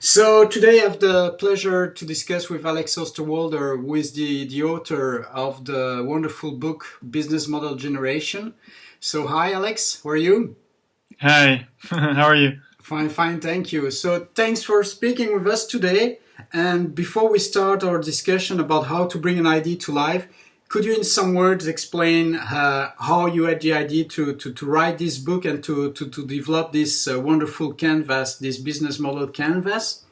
So today I have the pleasure to discuss with Alex Osterwalder, who is the author of the wonderful book Business Model Generation. So hi Alex, how are you? Hi, how are you? Fine, fine, thank you. So thanks for speaking with us today. And before we start our discussion about how to bring an idea to life, could you in some words explain how you had the idea to write this book and to develop this wonderful canvas, this business model canvas?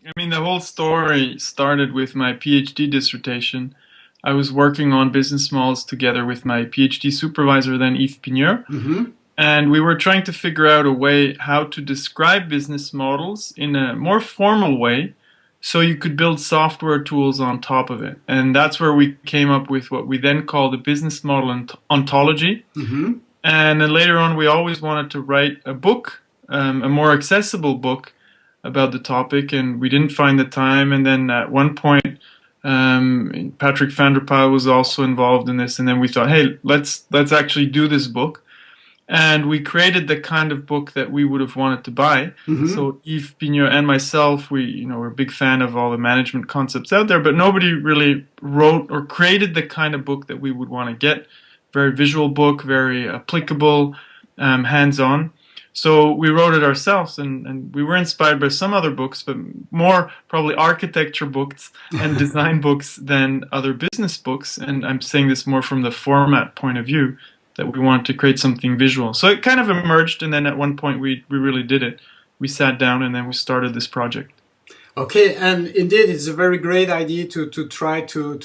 I mean, the whole story started with my PhD dissertation. I was working on business models together with my PhD supervisor, then Yves Pigneur, Mm-hmm. and we were trying to figure out a way how to describe business models in a more formal way so you could build software tools on top of it. And that's where we came up with what we then called the business model ontology. Mm-hmm. And then later on, we always wanted to write a book, a more accessible book about the topic, and we didn't find the time. And then at one point, Patrick van der Pijl was also involved in this, and then we thought, hey, let's actually do this book. And we created the kind of book that we would have wanted to buy. Mm-hmm. So Yves Pigneur and myself, we're a big fan of all the management concepts out there, but nobody really wrote or created the kind of book that we would want to get. Very visual book, very applicable, hands-on. So we wrote it ourselves, and we were inspired by some other books, but more probably architecture books and design books than other business books. And I'm saying this more from the format point of view, that we wanted to create something visual. So it kind of emerged, and then at one point we really did it. We sat down and then we started this project. Okay, and indeed, it's a very great idea to try to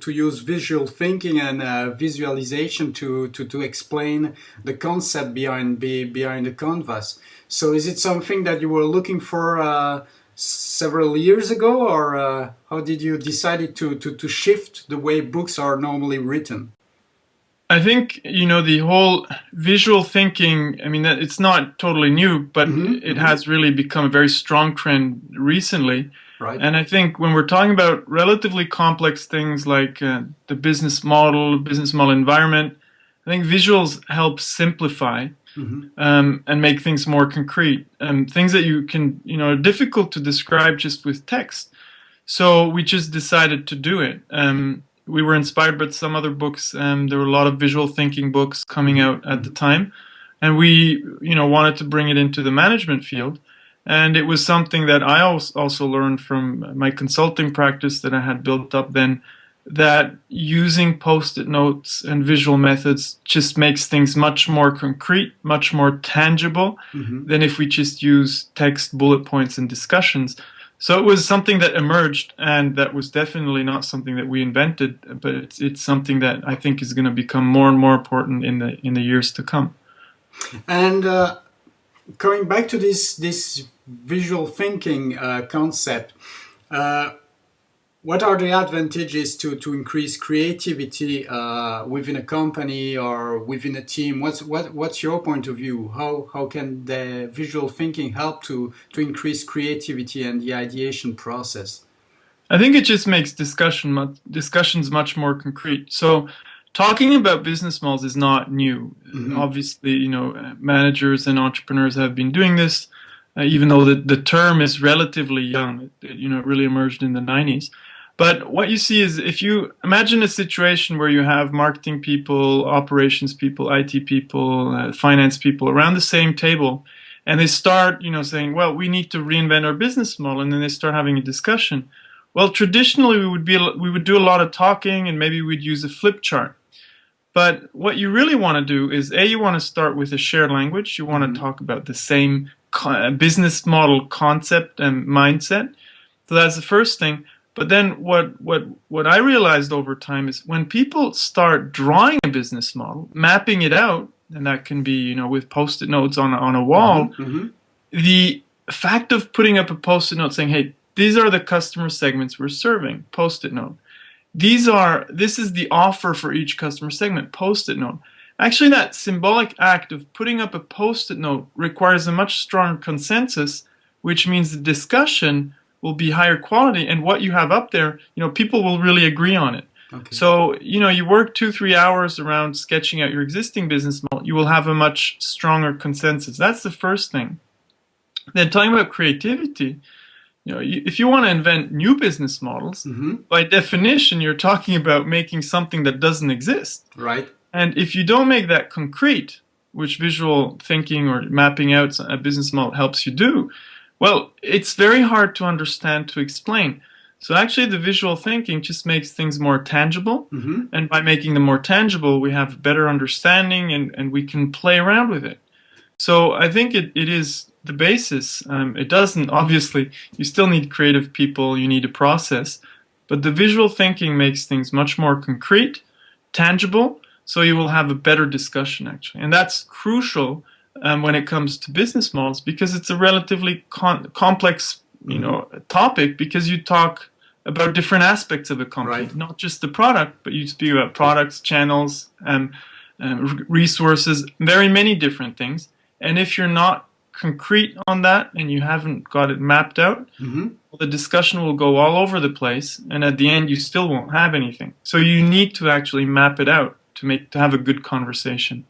use visual thinking and visualization to explain the concept behind the canvas. So, is it something that you were looking for several years ago, or how did you decide to shift the way books are normally written? I think, the whole visual thinking, I mean, that it's not totally new, but Mm-hmm, it mm-hmm. has really become a very strong trend recently. Right. And I think when we're talking about relatively complex things like the business model environment, I think visuals help simplify Mm-hmm. and make things more concrete. Things that are difficult to describe just with text. So we just decided to do it. We were inspired by some other books. There were a lot of visual thinking books coming Mm-hmm. out at the Mm-hmm. time, and we, wanted to bring it into the management field. And it was something that I also learned from my consulting practice that I had built up then, that using post-it notes and visual methods just makes things much more concrete, much more tangible Mm-hmm. than if we just use text, bullet points, and discussions. So it was something that emerged, and that was definitely not something that we invented, but it's something that I think is going to become more and more important in the years to come. And going back to this visual thinking concept, uh, what are the advantages to increase creativity within a company or within a team? What's your point of view? How can the visual thinking help to increase creativity and the ideation process? I think it just makes discussions much more concrete. So, talking about business models is not new. Hmm. Obviously, managers and entrepreneurs have been doing this, even though the term is relatively young. It really emerged in the 90s. But what you see is, if you imagine a situation where you have marketing people, operations people, IT people, finance people around the same table, and they start, saying, "Well, we need to reinvent our business model," and then they start having a discussion. Well, traditionally we would do a lot of talking, and maybe we'd use a flip chart. But what you really want to do is, you want to start with a shared language. You want to Hmm. talk about the same business model concept and mindset. So that's the first thing. But then what I realized over time is, when people start drawing a business model, mapping it out, and that can be, with post-it notes on a Hmm. wall, Hmm. the fact of putting up a post-it note saying, "Hey, these are the customer segments we're serving," post-it note. This is the offer for each customer segment, post-it note. Actually, that symbolic act of putting up a post-it note requires a much stronger consensus, which means the discussion will be higher quality, and what you have up there, people will really agree on it. Okay. So, you work 2, 3 hours around sketching out your existing business model, you will have a much stronger consensus. That's the first thing. Then talking about creativity, if you want to invent new business models, by definition, you're talking about making something that doesn't exist. Right. And if you don't make that concrete, which visual thinking or mapping out a business model helps you do, well, it's very hard to understand, to explain. So actually the visual thinking just makes things more tangible. And by making them more tangible, we have better understanding and we can play around with it. So I think it is the basis. It doesn't, obviously, you still need creative people, you need a process, but the visual thinking makes things much more concrete, tangible, so you will have a better discussion actually. And that's crucial when it comes to business models, because it's a relatively complex topic, because you talk about different aspects of a company, right. Not just the product, but you speak about products, channels, resources, very many different things. And if you're not concrete on that and you haven't got it mapped out, the discussion will go all over the place, and at the end you still won't have anything. So you need to actually map it out to have a good conversation.